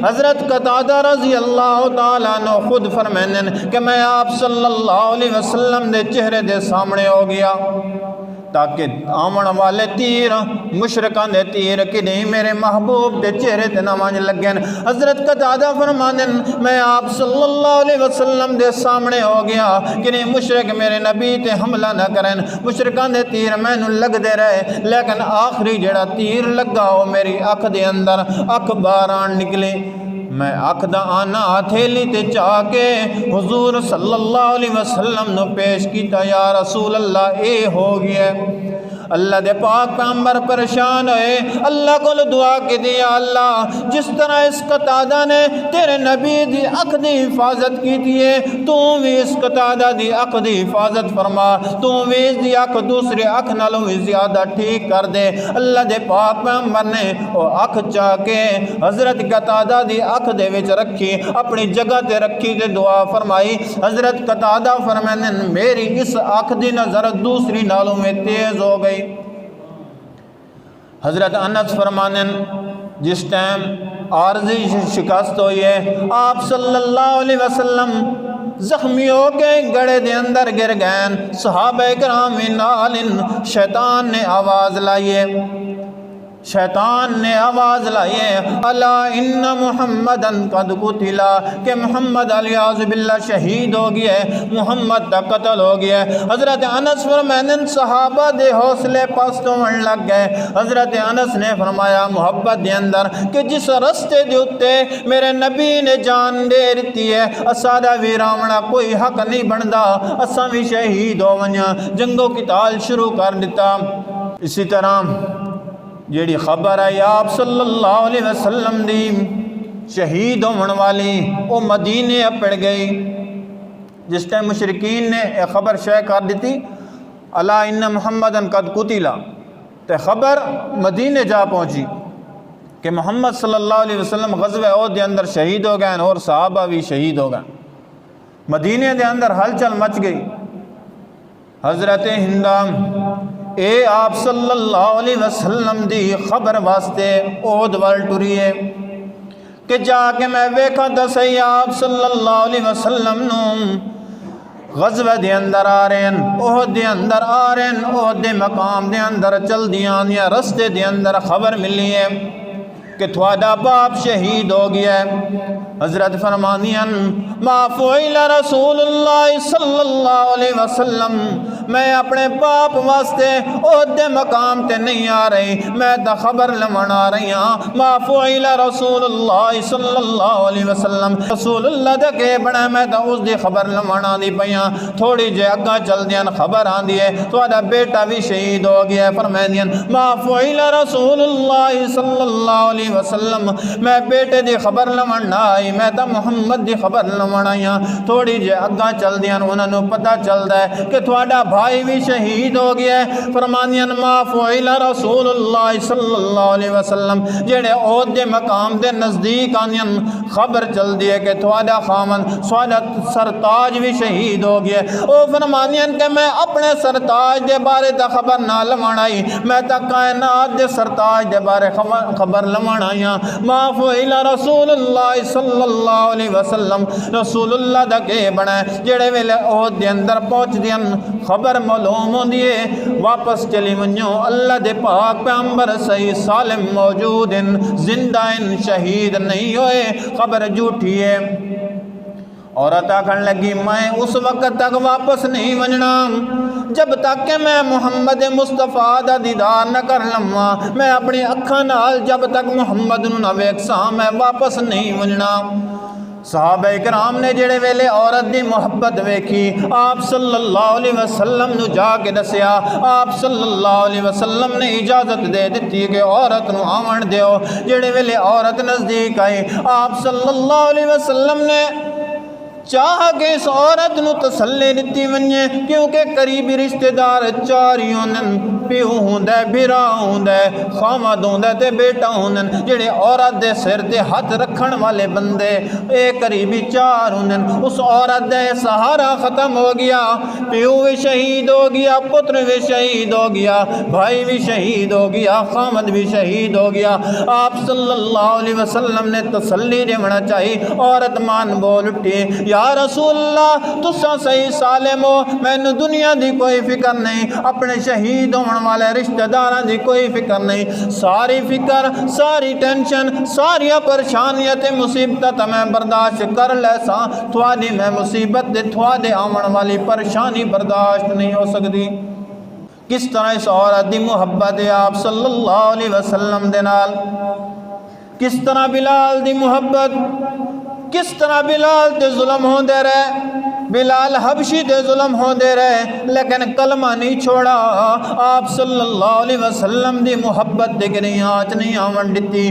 حضرت قتادہ رضی اللہ تعالیٰ عنہ خود فرمائن کہ میں آپ صلی اللہ علیہ وسلم دے چہرے دے سامنے ہو گیا تاکہ آمن والے تیر مشرکان دے تیر کہ نہیں میرے محبوب دے چہرے تے نہ ونج لگن۔ حضرت قتادہ فرمانن میں آپ صلی اللہ علیہ وسلم دے سامنے ہو گیا کہ نہیں مشرک میرے نبی تے حملہ نہ کرن، مشرکان دے تیر مینوں لگ دے رہے، لیکن آخری جڑا تیر لگا وہ میری اکھ دے اندر اکھ باران نکلے۔ میں اکھ دا آنا ہتھیلی تے چاہ کے حضور صلی اللہ علیہ وسلم نو پیش کیتا، یا رسول اللہ اے ہو گیا۔ اللہ دے پاک پیغمبر پریشان ہوئے، اللہ کو دعا کی دیا اللہ جس طرح اس قتادہ نے تیرے نبی دی اکھ دی حفاظت کی دیئے تو بھی اس قتادہ دی اکھ دی حفاظت فرما، تو بھی اس دی اکھ دوسرے اکھ نالوں بھی زیادہ ٹھیک کر دے۔ اللہ دے پاک پیغمبر نے وہ اکھ چاہ کے حضرت قتادہ دی اکھ دے وچ رکھی، اپنی جگہ تے رکھی تے دعا فرمائی۔ حضرت قتادہ فرمائن میری اس اکھ دی نظر دوسری نالوں میں تیز ہو گئی۔ حضرت انس فرمانن جس ٹائم عارضی شکست ہوئی ہے آپ صلی اللہ علیہ وسلم زخمی ہو کے گڑے دے اندر گر گئے، صحابہ کرام نال شیطان نے آواز لائیے، شیطان نے آواز لائیے الا ان محمدن قد قتلا کہ محمد علیہ باللہ شہید ہو گیا ہے، محمد دا قتل ہو گیا ہے۔ حضرت انس فرمائن صحابہ دے حوصلے پست ہون لگ گئے۔ حضرت انس نے فرمایا محبت دے اندر کہ جس رستے دے اتے میرے نبی نے جان دے رتی ہے اسادہ ویراونا کوئی حق نہیں بندا، اساں بھی شہید ہو ونجا، جنگو قتال شروع کر دیتا۔ اسی طرح جیڑی خبر ہے آپ صلی اللہ علیہ وسلم دی شہید ہونے والی وہ مدینے پڑ گئی، جس ٹائم مشرکین نے ایک خبر شائع کر دیتی الا ان محمدن قد قتلا، تے خبر مدینے جا پہنچی کہ محمد صلی اللہ علیہ وسلم غزوہ احد دے اندر شہید ہو گئے اور صحابہ بھی شہید ہو گئے، مدینے دے اندر ہلچل مچ گئی۔ حضرت ہندہ اے آپ صلی اللہ علیہ وسلم دی خبر واسطے احد وال ٹریے کہ جا کے میں ویکھا دسئی آپ صلی اللہ علیہ وسلم نو غزوہ دے اندر آ رہے ہیں، احد دے اندر آ رہے ہیں، احد دے مقام دے اندر چل دیاں یا رستے دے اندر خبر ملی ہے کہ تھوڑا باپ شہید ہو گیا ہے۔ حضرت فرمانیاں ما فعل رسول اللہ صلی اللہ علیہ وسلم، میں اپنے باپ واسطے احد مقام تے نہیں آ رہی، میں تا خبر لمن آ رہی ہاں۔ ما فعل رسول اللہ صلی اللہ علیہ وسلم، رسول اللہ دے کے بنا میں تا اس دی خبر لمن آ دی پیاں۔ تھوڑی جے اگاں چل دیاں خبر آن دی ہے تھوڑا بیٹا بھی شہید ہو گیا ہے۔ فرمائیں ما فعل رسول اللہ صلی اللہ علیہ وسلم، میں بیٹے دی خبر لمن نہ آئی، میں تا محمد دی خبر لمن آئی ہاں۔ تھوڑی جے اگاں چل دیاں انہوں نے پتہ چل ہے کہ تھوڑا بھائی بھی شہید ہو گیا ہے۔ فرمانیاں ما فعل رسول اللہ صلی اللہ علیہ وسلم، جڑے احد دے مقام دے نزدیک آنیاں خبر چل دی ہے کہ تھوڑا خامن سوادہ سرتاج بھی شہید ہو گیا ہے۔ او فرمانیاں کہ میں اپنے سرتاج دے بارے دا خبر نہ لمن آئی، میں تا کائنات دے سرتاج دے بارے خبر لمن آئی ہاں۔ ما فعل رسول اللہ صلی اللہ علیہ وسلم، رسول اللہ دا کے بنا جڑے ویلے احد دے اندر پہنچ دیاں خبر معلوم ہو دیئے واپس چلی منجو اللہ دے پاک پیغمبر صحیح سالم موجود ان زندہ ان شہید نہیں ہوئے، خبر جھوٹی ہے۔ عورت آکھن لگی میں اس وقت تک واپس نہیں منجنا جب تک کہ میں محمد مصطفیٰ دا دیدار نہ کر لما، میں اپنی اکھاں نال جب تک محمد نو نہ ویکھساں میں واپس نہیں منجنا۔ صحابہ کرام نے جڑے ویلے عورت دی محبت ویکھی آپ صلی اللہ علیہ وسلم نو جا کے دسیا، آپ صلی اللہ علیہ وسلم نے اجازت دے دیتی کہ عورت نو آون دیو۔ جڑے ویلے عورت نزدیک آئی آپ صلی اللہ علیہ وسلم نے چاہ کہ اس عورت نو تسلی دتی ونجے کیونکہ قریبی رشتہ دار چار ہی ہوندن، پیو ہوندا ہے، بھرا ہوندا ہے، خامد ہوندا ہے تے بیٹا ہوندن، جڑے عورت دے سر تے ہاتھ رکھن والے بندے اے قریبی چار ہوندن۔ اس عورت دے سہارا ختم ہو گیا، پیو بھی شہید ہو گیا، پتر بھی شہید ہو گیا، بھائی بھی شہید ہو گیا، خامد بھی شہید ہو گیا۔ آپ صلی اللہ علیہ وسلم نے تسلی دیونا چاہی، عورت مان بول اٹھی، یا رسول اللہ تساں صحیح سالم ہو، میں نے دنیا دی کوئی فکر نہیں، اپنے شہید ہون والے رشتہ داراں دی کوئی فکر نہیں، ساری فکر، ساری ٹینشن، ساری پریشانیاں تے مصیبتاں تے میں برداشت کر لے ساں، تھوڑی میں مصیبت تے تھوڑے آون والی پریشانی برداشت نہیں ہو سکتی۔ کس طرح اس عورت دی محبت ہے آپ صلی اللہ علیہ وسلم دے نال، کس طرح بلال دی محبت، کس طرح بلال تے ظلم ہوندے رہے، بلال حبشی تے ظلم ہوندے رہے لیکن کلمہ نہیں چھوڑا، آپ صلی اللہ علیہ وسلم دی محبت تے گنی آنچ نہیں آون دتی۔